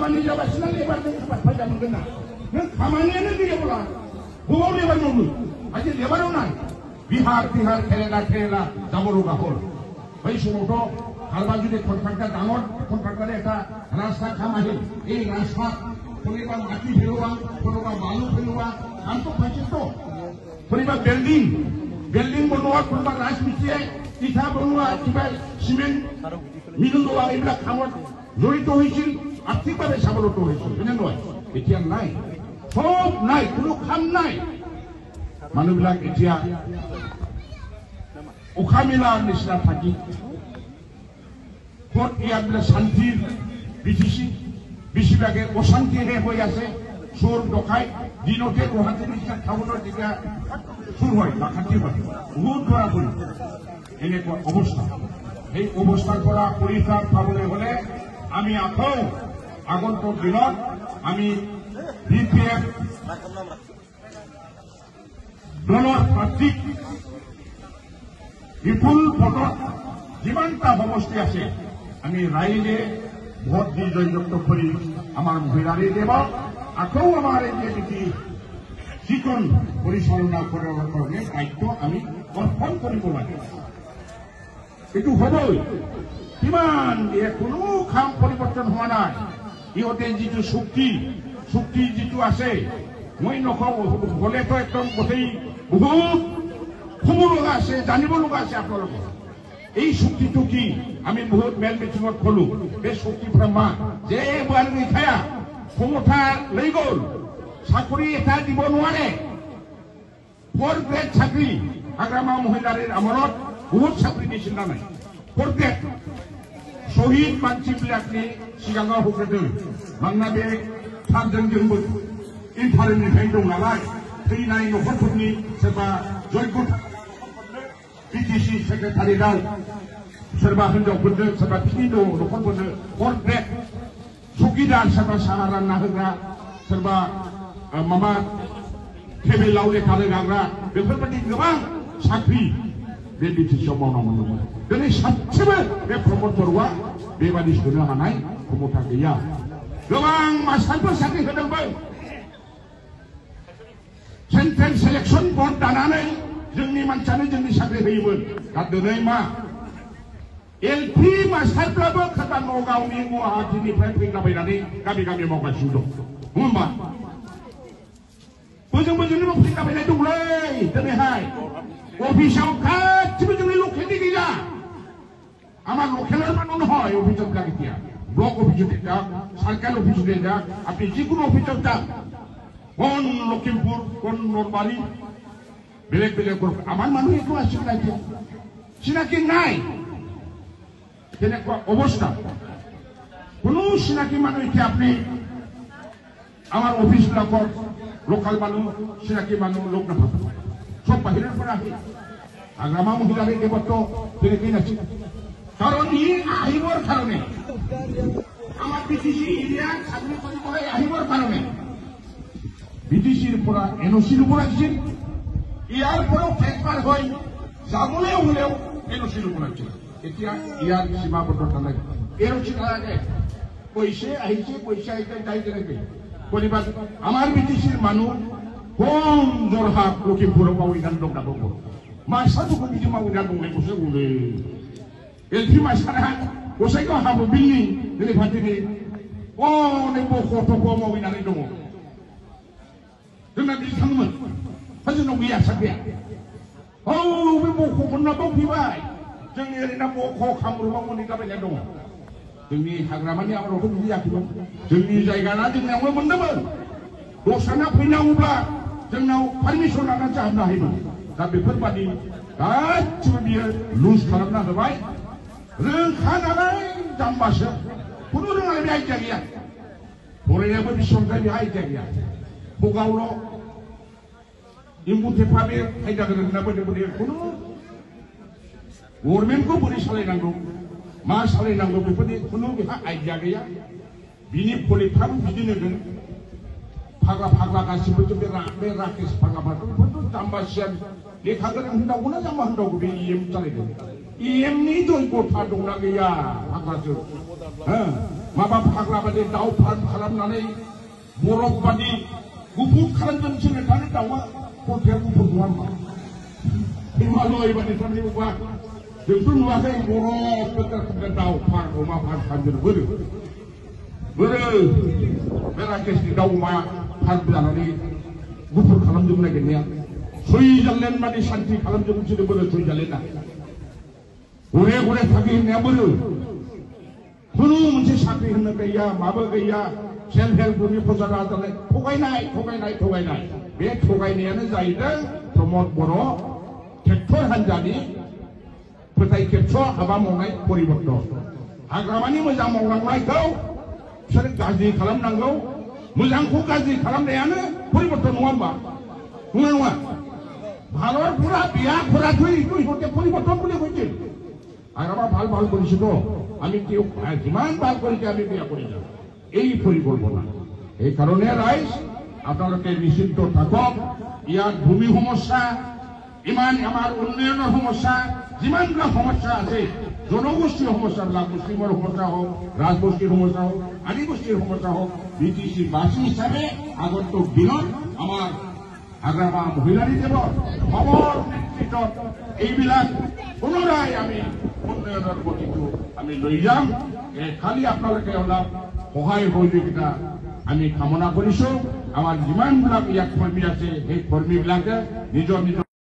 खामानि जागासिनो लेबारजों फायदा मोनगोन ना नों खामानियानो गैयाब्ला बबाव लेबार मावनो आजि लेबाराव नाय बिहार केरेला जाबरो गाहर बै समावथ' हालबा जुदि कन्ट्राक्टर डाঙर कन्ट्राक्टरे একটা রাস্তা খামাহিল এই রাস্তা কোনোবা মাটি ফেলোৱা কোনোবা বালু ফেলোৱা কামটো পাইছে তো কোনোবা বিল্ডিং বনোৱা কোনোবা ৰাজমিস্ত্ৰীয়ে ইটা বনোৱা কিবা সিমেন্ট মিলোৱা এইবিলাক কামত জড়িত হৈছিল আৰ্থিকভাৱে স্বাৱলম্বী হৈছিল হয়নে নহয় এতিয়া নাই সব নাই কোনো কাম নাই মানুহবিলাক এতিয়া উশা মেলাৰ নিচিনা থাকি ক'ত ইয়াত শান্তিৰ বিধিছি বেছিভাগে অশান্তিহে হৈ আছে চোৰ ডকাই দিনতে গুৱাহাটী নিচিনা টাউনৰ যেতিয়া চুৰ হয় ডাকাতি হয় বহুত ধৰা পৰি এনেকুৱা অৱস্থা এই অৱস্থাৰ পৰা পৰিত্ৰাণ পাবলৈ হলে আমি আকৌ আগন্তুক দিনত আমি BPF দলৰ প্ৰাৰ্থীক বিপুল ভোটত যিমানটা সমষ্টি আছে আমি ৰাইজে ভোট দি জয়যুক্ত কৰি আমাৰ মহিলাৰে দেব আকৌ আমাৰ এই নীতি যিখন পৰিচালনা কৰাৰ কাৰণে দায়িত্ব আমি অৰ্পণ কৰিব লাগে এইটো হ'বই কিমান কোনো কাম পৰিৱৰ্তন হোৱা নাই ইহঁতে যিটো চুক্তি যিটো আছে মই নকওঁ গ'লেতো একদম গোটেই বহুত ক'ব লগা আছে জানিব লগা আছে আপোনালোকৰ এই চুক্তিটো কি আমি বহুত মেল মিটিঙত ক'লো এই চুক্তি ব্ৰহ্মা যে বোৱাৰী ঠায়া ক্ষমতা লৈ গ'ল চাকৰি এটা দিব নোৱাৰে 4 গ্ৰেড চাকৰি আগ্ৰামা মহিলাৰ আমৰত বহুত চাকৰি দিছিল না নাই 4 গ্ৰেড শহীদ मानसिफोरनि सिगाङाव होग्रोदों मानोना बे थारजों जोंबो इन्टारनिफ्राय दं नालाय थैनाय न'खरफोरनि सोरबा जयगुट BTC सेक्रेटारियेटआव सोरबा हिनजावफोरनो सोरबा फिनि न'खरफोरनो 4 ग्रेड चौकीदार सोरबा साहा रानना होग्रा सोरबा माबा टेबोलाव लेखा रोगाग्रा बेफोरबायदि गोबां साख्रि बे BTCआव मावना मोनदोंमोन दिनै सासेबो बे प्रमद बर'आ बेबादि सोनो हानाय क्षमता गैया गोबां मास्टारफोर साख्रि होदोंमोन सेन्ट्रेल सिलेक्सन बर्ड दानानै जोंनि मानसियानो जोंनि साख्रि होयोमोन दा दिनै मा LP मास्टारफ्राबो खोथा नगावनि गुवाहाटीनिफ्राय फैलाबायनानै गामि मावगासिनो दं नङा होमबा बोजोंबो फैलाबायनाय दंलै दिनैहाय अफिसाव गासिबो जोंनि लकेलनि गैया আমার লোকেলের মানুষ হয় অভিযোগ লাগিয়া ব্লক অফিসে যাক সার্কেল অফিসে যাক আপনি যে কোনো অফিসে যাক কোন লক্ষিমপুর কোন নরবাড়ি বেলেগ আমার মানুষ একটু আসছে চিনাকি নাই তেনেকুৱা অবস্থা কোনো চিনাকি মানুষকে আপনি আমাৰ অফিসবিলাকত লোকাল মানুষ চিনাকি মানুষ লোক নাপাব সব বাহিৰেৰ পৰা আহে আগ্ৰামা মহিলাৰে দেবত্ব তেনেকেই নাছিল কাৰণ ই আহিবৰ কাৰণে আমাৰ BTC এৰিয়া চাকৰি কৰে আহিবৰ কাৰণে BTCৰ পৰা NOCর উপর আসছিল ইয়ার পরেও ট্রান্সফার হয় যাবলেও হলেও NOCর উপর আসছিল এতিয়া ইয়ার সীমাবদ্ধতা নাই NOC নালাগে পয়সা আহিছে যাই তেনেকে বলিবা আমার BTCর মানুষ কম জরহাট লখিমপুরও মাও ইনান দং নাপাব মাসাদুকো বিদি মাও ইনান দং বসে বলে LP masyarakat usai ko habo bini dili fatini ne bo ko mo winani dongo dengan di sangmen hajo no biya sabya be bo ko na bo pibai जोंनि ओरैनो बख' खामरुमाव मोननै गाबायना दङ जोंनि हाग्रामानि आबादावथ' बिदि जायाखैमोन जोंनि जायगाना जोंनियावनो मोनदोंमोन दस्राना फैनांगौब्ला जोंनाव पारमिसन लानानै जाहाबनो हायोमोन दा बेफोरबादि गासिबो बियो लुज खालामना होबाय रोंखा नालाय जाम्बासो खुनु रोङा बे आइडिया गैया फरायनायाबो बेसेबां बे आइडिया गैया भगावल' एम्बु थेफा बे आयदा गोरों होनना बोदों खुनु गभर्नमेन्टखौ बोरै सालायनांगौ मा सालायनांगौ बेफोरनि खुनु बेहा आइडिया गैया बिनि पलिटिकाबो बिदिनो दों फाग्ला गासिबो बे राकेश फाग्लाफोरखौ बेफोरथ' जाम्बासिया लेखा गोरों होननांगौना जाम्बा होननांगौ बे EM सालायदों EMनि जयगथा दंना गैया फाग्लाजों माबा फाग्ला बादि दाउ फार्म खालामनानै बरफ बादि गुफुर खालामजोबसै नोंथांनि दाउआ खलथाया गुफुर नङा होनबा हिमालय बादि थारनिबा जोंथ' नुवाखै बरफ दाउ फार्म अमा फार्म खालामजोबो बोरो बे राकेशनि दाउ अमा फार्म जानानै गुफुर खालामजोबनो नागिरनाया सुइजारलेण्ड बादि सान्थि खालामजोबसै बोरो सुइजारलेण्डआ गरे गरे थाखि होननाया बोरो खुनु मोनसे साख्रि होनो गैया माबो गैया सेल्फ हेल्प ग्रुपनि प्रचार जानाय थगायनाय बे थगायनायानो जाहैदों प्रमद बर' ट्रेक्टर हान्जानि फोथाय खेबस' हाबा मावनाय परिबर्तन हाग्रामानि मोजां मावलांनायखौ बिसोर गाज्रि खालामनांगौ मोजांखौ गाज्रि खालामनायानो परिबर्तन नङा होमबा नङा ভারত পুরা বিয়া করা তুই তুই হতে পরিবর্তন করে হয়েছে আর আমার ভাল করেছি তো আমি কেউ যিমান ভাল করেছি আমি বিয়া করে যাব এই পরিকল্পনা এই কারণে রাইজ আপনাদেরকে নিশ্চিন্ত থাকক ইয়ার ভূমি সমস্যা ইমান আমার উন্নয়নের সমস্যা যিমানগুলো সমস্যা আছে জনগোষ্ঠীর সমস্যা মুসলিমের সমস্যা হোক রাজগোষ্ঠীর সমস্যা হোক আদিবাসীর সমস্যা হোক বিটিসি বাসী হিসাবে আগন্তুক দিনত আমার হাগ্রামা মহিলাৰী দেৱৰ সবৰ নেতৃত্বত এইবিলাক পুনৰাই আমি উন্নয়নৰ গতিটো আমি লৈ যাম খালি আপোনালোকে অলপ সহায় সহযোগিতা আমি কামনা কৰিছো আমাৰ যিমানবিলাক ইয়াত কৰ্মী আছে সেই কৰ্মীবিলাকে নিজৰ